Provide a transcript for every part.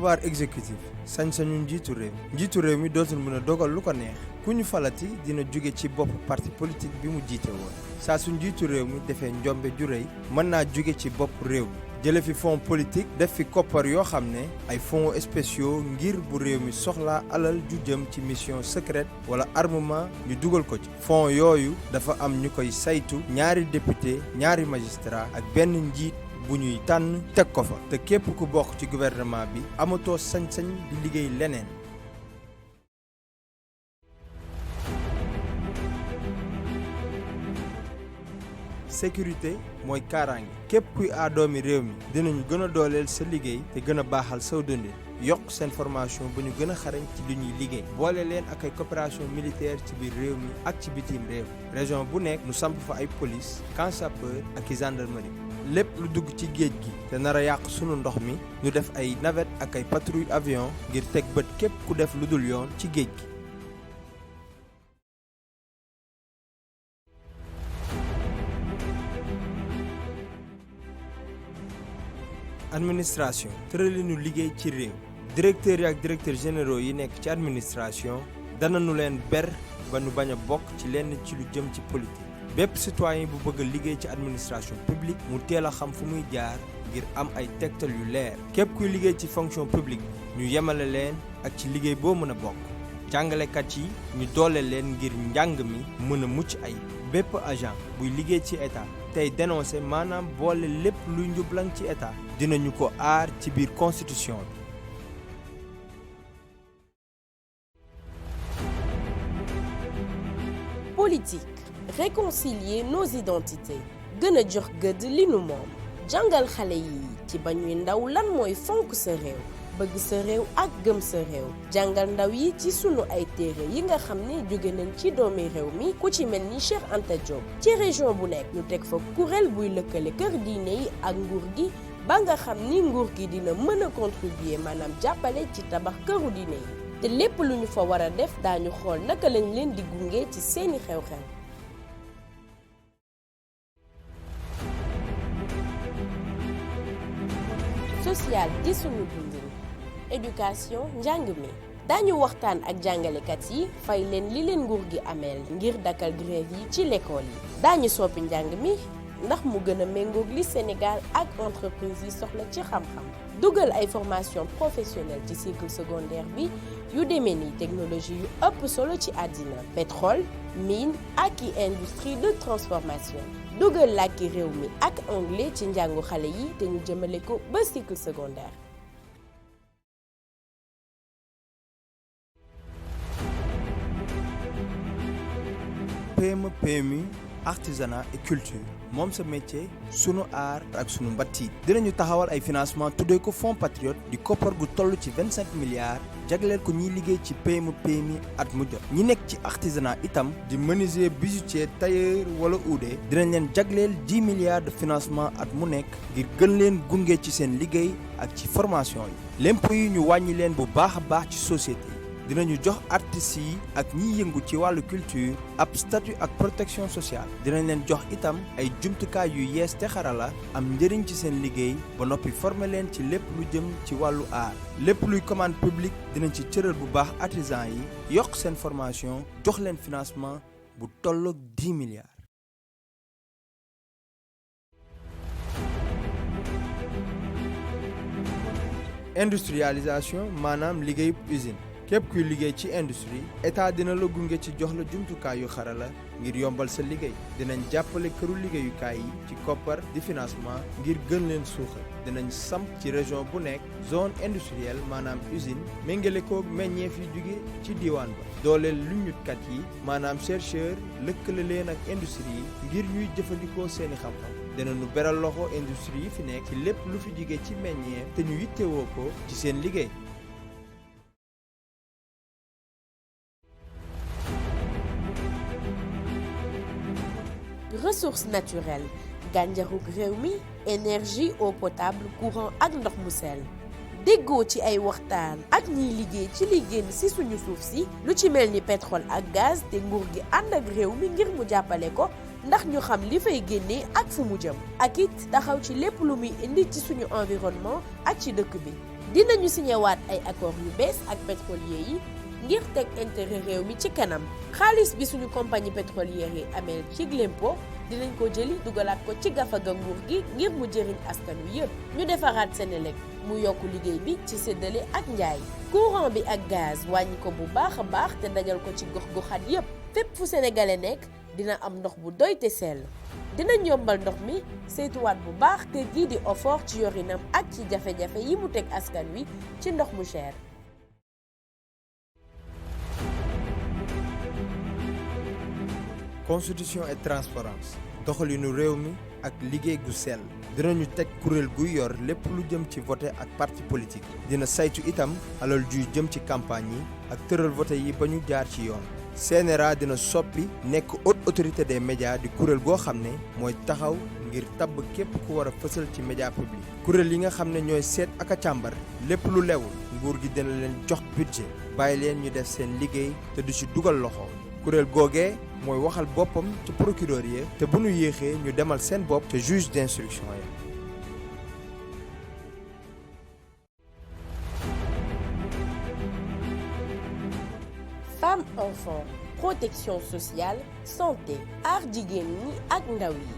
pouvoir exécutif sañ-sañu njiitu réew mi dootul mën a dogal lu ko neex ku ñu falati dina jóge ci bopp parti politique bi mu jiite woon saa su njiitu réew mi defee njombe ju rëy mën naa jóge ci bopp réew mi jële fi fonds politique def fi koppar yoo xam ne ay fonds spéciaux ngir bu réew mi soxlaa alal ju jëm ci mission secrète wala armement ñu dugal ko ci fonds yooyu dafa am ñu koy saytu ñaari député ñaari magistrat ak benn njiit bu ñuy tànn teg ko fa te képp ku bokk ci gouvernement bi amatoo sañ-sañ di liggéey leneen. sécurité mooy kaaraange képp kuy aadoomi réew mi dinañu gën a dooleel sa liggéey te gën a baaxal saw dundin yokk seen formation ba ñu gën a xarañ ci li ñuy liggéey boole leen ak ay coopération militaire ci biir réew mi ak ci bitim réew région bu nekk nu samp fa ay police camp sapeur ak i gendarmerie lépp lu dugg ci géej gi te nar a yàq sunu ndox mi ñu def ay navette ak ay patrouille avion ngir teg bët képp ku def lu dul yoon ci géej gi. administration tëralinu liggéey ci réew directeurs yi ak directeurs généraux yi nekk ci administration danañu leen ber ba nu bañ a bokk ci lenn ci lu jëm ci politique bépp citoyen bu bëgg a liggéey ci administration publique mu teel a xam fu muy jaar ngir am ay tegtal yu leer képp kuy liggéey ci fonction publique ñu yemale leen ak ci liggéey boo mën a bokk jàngalekat yi ñu doole leen ngir njàng mi mën a mucc ayib bépp agent buy liggéey ci état tey dénoncé maanaam boole lépp luy njublang ci état dinañu ko aar ci biir constitution bi. Politique, réconcilier nos identités gën a jox gëdd li nu moom jàngal xale yi ci ba ñuy ndaw lan mooy fonk sa réew bëgg sa réew ak gëm sa réew jàngal ndaw yi ci sunu ay téere yi nga xam ne jóge nañ ci doomi réew mi ku ci mel ni Cheikh Anta Diop ci région bu nekk ñu teg fa kuréel buy lëkkale kër diine yi ak nguur gi ba nga xam ni nguur gi dina mën a contribuer maanaam jàppale ci tabax këru diine yi te lépp lu ñu fa war a def daañu xool naka lañ leen di gunge ci seeni xew-xew. social di sunu dundin éducation njàng mi daañu waxtaan ak jàngalekat yi fay leen li leen nguur gi ameel ngir dakkal grève yi ci l'école yi daañu soppi njàng mi ndax mu gën a méngoog li Sénégal ak entreprise yi soxla ci xam-xam dugal ay formation professionnelle ci cycle secondaire bi yu demee ni technologie yu ëpp solo ci àddina pétrole mine ak i industrie de transformation dugal làkki réew mi ak anglais ci njàngu xale yi te ñu jëmale ko ba cycle secondaire. PME PMI artisanat et culture moom sa métier sunu aar ak sunu mbatti dinañu taxawal ay financement tuddee ko fonds patriote di koppar gu toll ci 25 milliards jagleel ko ñiy liggéey ci PME PMI at mu jot ñi nekk ci artisanat itam di menuisier bijoutier tailleur wala uude dinañ leen jagleel 10 milliards de financement at mu nekk ngir gën leen gunge ci seen liggéey ak ci formation yi l'impôt yi ñu wàññi leen bu baax a baax ci société yi dinañu jox artistes yi ak ñiy yëngu ci wàllu culture ab statut ak protection sociale dinañ leen jox itam ay jumtukaay yu yees te xarala am njëriñ ci seen liggéey ba noppi former leen ci lépp lu jëm ci wàllu aar lépp luy commande publique dinañ ci cëral bu baax artisans yi yokk seen formation jox leen financement bu tolloog 10 milliards. industrialisation maanaam liggéeyub usine. képp kuy liggéey ci industrie état dina la gunge ci jox la jumtukaay yu xarala ngir yombal sa liggéey dinañ jàppale këru liggéeyukaay yi ci koppar di financement ngir gën leen suuxal dinañ samp ci région bu nekk zone industrielle maanaam usine méngale koog meññeef yi jóge ci diwaan ba dooleel luññutkat yi maanaam chercheur lëkkale leen ak industrie yi ngir ñuy jëfandikoo seeni xam-xam dinañu beral loxo industrie yi fi nekk ci lépp lu fi jóge ci meññeef te ñu yittewoo ko ci seen liggéey. ressources naturelles gànjarug réew mi énergie eau potable courant ak ndox mu sell déggoo ci ay waxtaan ak ñiy liggéey ci li génn ci suñu suuf si lu ci mel ni pétrole ak gaz te nguur gi ànd ak réew mi ngir mu jàppale ko ndax ñu xam li fay génnee ak fu mu jëm ak it taxaw ci lépp lu muy indi ci suñu environnement ak ci dëkk bi dinañu signewaat ay accord yu bees ak pétrolier yi ngir teg intérêt réew mi ci kanam. xaalis bi suñu compagnie pétrolière yi ameel ci l'impôt dinañ ko jëli dugalaat ko ci gafaga nguur gi ngir mu jëriñ askan wi yëpp. ñu defaraat Senelec mu yokk liggéey bi ci séddale ak njaay. courant bi ak gaz wàññi ko bu baax a baax te dajal ko ci gox-goxaat yëpp. fépp fu sénégalais nekk dina am ndox bu doy te sell. dinañ yombal ndox mi saytuwaat bu baax kër gii di OFOR ci yorinam ak ci jafe-jafe yi mu teg askan wi ci ndox mu cher. constitution et transparence doxalinu réew mi ak liggéey gu sell. dinañu teg kuréel guy yor lépp lu jëm ci voté ak parti politique. dina saytu itam alal juy jëm ci campagne yi ak tëral voté yi ba ñu jaar ci yoon. CNRA dina soppi nekk haute autorité des médias di kuréel goo xam ne mooy taxaw ngir tabb képp ku war a fësal ci média public. kuréel yi nga xam ne ñooy seet ak a càmbar lépp lu lewul nguur gi dina leen jox budget bàyyi leen ñu def seen liggéey te du ci dugal loxo. kuréel googee mooy waxal boppam ci procureur yi te bu ñu yéexee ñu demal seen bopp te juge d'instruction yi. Femmes, enfants, protection sociale, santé, aar jigéen ñi ak ndaw yi,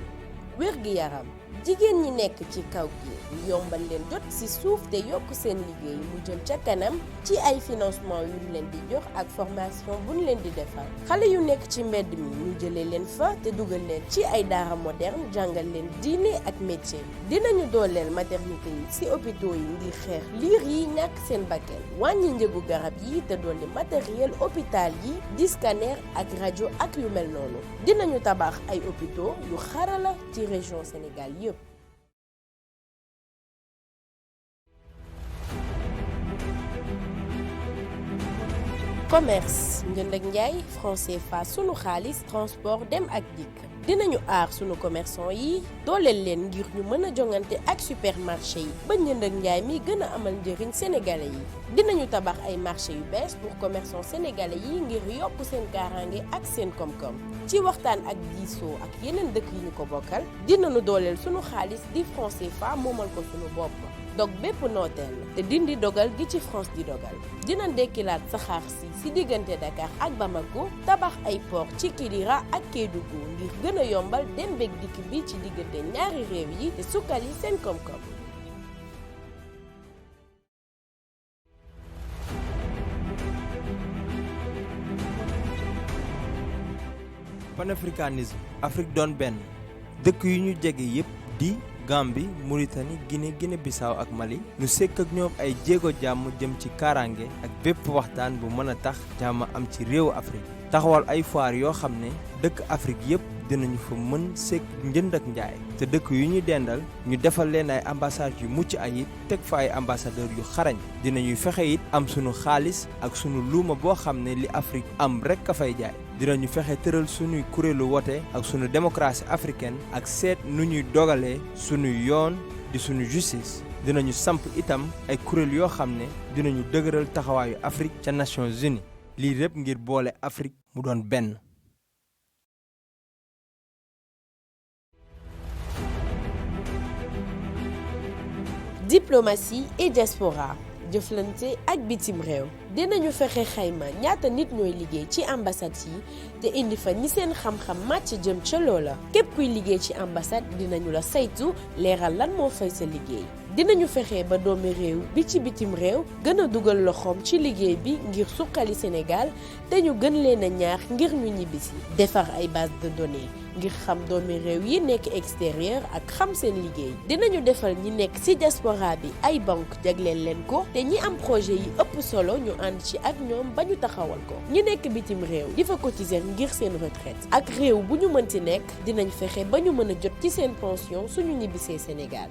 wér-gi-yaram. jigéen ñi nekk ci kaw gi ñu yombal leen jot ci suuf te yokk seen liggéey mu jëm ca kanam ci ay financement yu ñu leen di jox ak formation bu ñu leen di defal. xale yu nekk ci mbedd mi ñu jëlee leen fa te dugal leen ci ay daara moderne jàngal leen diine ak métier. dinañu dooleel maternité yi ci hôpitaux yi ngir xeex liir yi ñàkk seen bakkan wàññi njëgu garab yi te dolli matériel hôpital yi di scanner ak rajo ak yu mel noonu. dinañu tabax ay hôpitaux yu xarala ci région Sénégal yëpp. commerce njënd ak njaay franc CFA sunu xaalis transport dem ak dikk dinañu aar sunu commerçant yi dooleel leen ngir ñu mën a jongante ak supermarché yi ba njënd ak njaay mi gën a amal njëriñ sénégalais yi. dinañu tabax ay marché yu bees pour commerçant sénégalais yi ngir yokk seen kaaraange ak seen koom-koom. ci waxtaan ak diisoo ak yeneen dëkk yi ñu ko bokkal dinañu dooleel sunu xaalis di franc CFA moomal ko sunu bopp. dog bépp nooteel te dindi dogal gi ci France di dogal dina dekkilaat saxaar si diggante Dakar ak Bamako tabax ay port ci Kidira ak Kédougou ngir gën a yombal dem beeg dikk bi ci diggante ñaari réew yi te sukkali seen koom-koom. panafricanisme Afrique doon benn dëkk yu ñu jege yépp di Gambie Mauritanie Guinée-Bissau ak Mali ñu sekk ak ñoom ay jéego jàmm jëm ci kaaraange ak bépp waxtaan bu mën a tax jàmm am ci réewu Afrique taxawal ay foire yoo xam ne dëkk Afrique yépp dinañu fa mën sekk njënd ak njaay te dëkk yu ñu dendal ñu defal leen ay ambassades yu mucc ayib teg fa ay ambassadeurs yu xarañ dinañuy fexe it am sunu xaalis ak sunu luuma boo xam ne li Afrique am rekk a fay jaay dinañu fexe tëral sunuy kuréelu wote ak sunu démocratie africaine ak seet nu ñuy dogalee sunu yoon di sunu justice dinañu samp itam ay kuréel yoo xam ne dinañu dëgëral taxawaayu Afrique ca Nations Unies lii lépp ngir boole Afrique mu doon benn. diplomatie et diaspora jëflante ak bitim réew dinañu fexe xayma ñaata nit ñooy liggéey ci ambassade yi te indi fa ñi seen xam-xam màcc jëm ca loola képp kuy liggéey ci ambassade dinañu la saytu leeral lan moo fay sa liggéey dinañu fexe ba doomi réew bi ci bitim réew gën a dugal loxoom ci liggéey bi ngir suqali Sénégal te ñu gën leen a ñaax ngir ñu ñibbisi defar ay base de données ngir xam doomi réew yi nekk extérieur ak xam seen liggéey dinañu defal ñi nekk ci diaspora bi ay banque jagleel leen ko te ñi am projet yi ëpp solo ñu ànd ci ak ñoom ba ñu taxawal ko ñi nekk bitim réew di fa cotiser ngir seen retraite ak réew bu ñu mënti nekk dinañ fexe ba ñu mën a jot ci seen pension suñu ñibbisee Sénégal.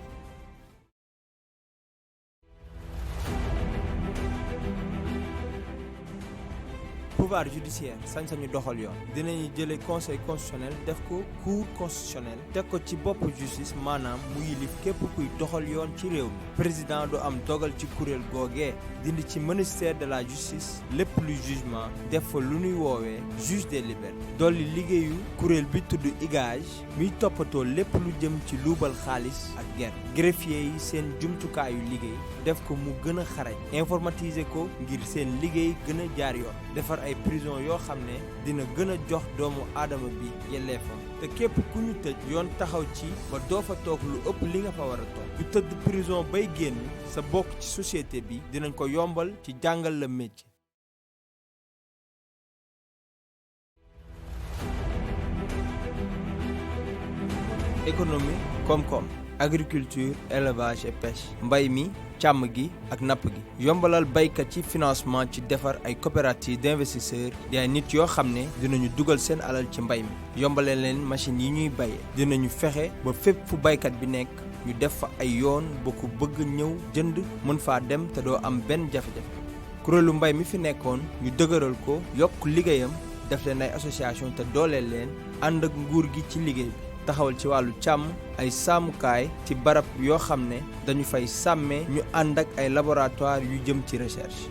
pouvoir judiciaire sañ-sañu doxal yoon dinañu jële conseil constitutionnel def ko cour constitutionnel teg ko ci bopp justice maanaam mu yilif képp kuy doxal yoon ci réew mi président du am dogal ci kuréel googee dindi ci ministère de la justice lépp luy jugement def fa lu ñuy woowee juge des libertés dolli liggéeyu kuréel bi tudd IGAJ miy toppatoo lépp lu jëm ci luubal xaalis ak ger greffier yi seen jumtukaayu liggéey def ko mu gën a xarañ informatiser ko ngir seen liggéey gën a jaar yoon defar ay prison yoo xam ne dina gën a jox doomu aadama bi yelleefam te képp ku ñu tëj yoon taxaw ci ba doo fa toog lu ëpp li nga fa war a toog ku tëdd prison bay génn sa bokk ci société bi dinañ ko yombal ci jàngal la métier. économie koom-koom agriculture élevage et pêche mbay mi càmm gi ak napp gi yombalal baykat ci financement ci defar ay coopératives d'investisseurs di ay nit yoo xam ne dinañu dugal seen alal ci mbay mi yombale leen machines yi ñuy baye dinañu fexe ba fépp fu baykat bi nekk ñu def fa ay yoon ba ku bëgg ñëw jënd mën faa dem te doo am benn jafe-jafe kuréelu mbay mi fi nekkoon ñu dëgëral ko yokk liggéeyam def leen ay association te dooleel leen ànd ak nguur gi ci liggéey bi taxawal ci wàllu càmm ay sàmmukaay ci barab yoo xam ne dañu fay sàmmee ñu ànd ak ay laboratoire yu jëm ci recherche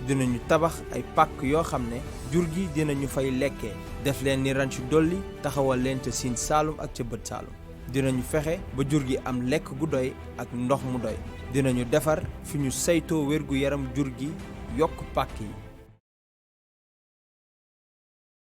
dinañu tabax ay pàkk yoo xam ne jur gi dinañu fay lekkee def leen ni ranch dolli taxawal leen ca Siin Saalum ak ca Bët Saalum dinañu fexe ba jur gi am lekk gu doy ak ndox mu doy dinañu defar fi ñu saytoo wér gu yaram jur gi yokk pàkk yi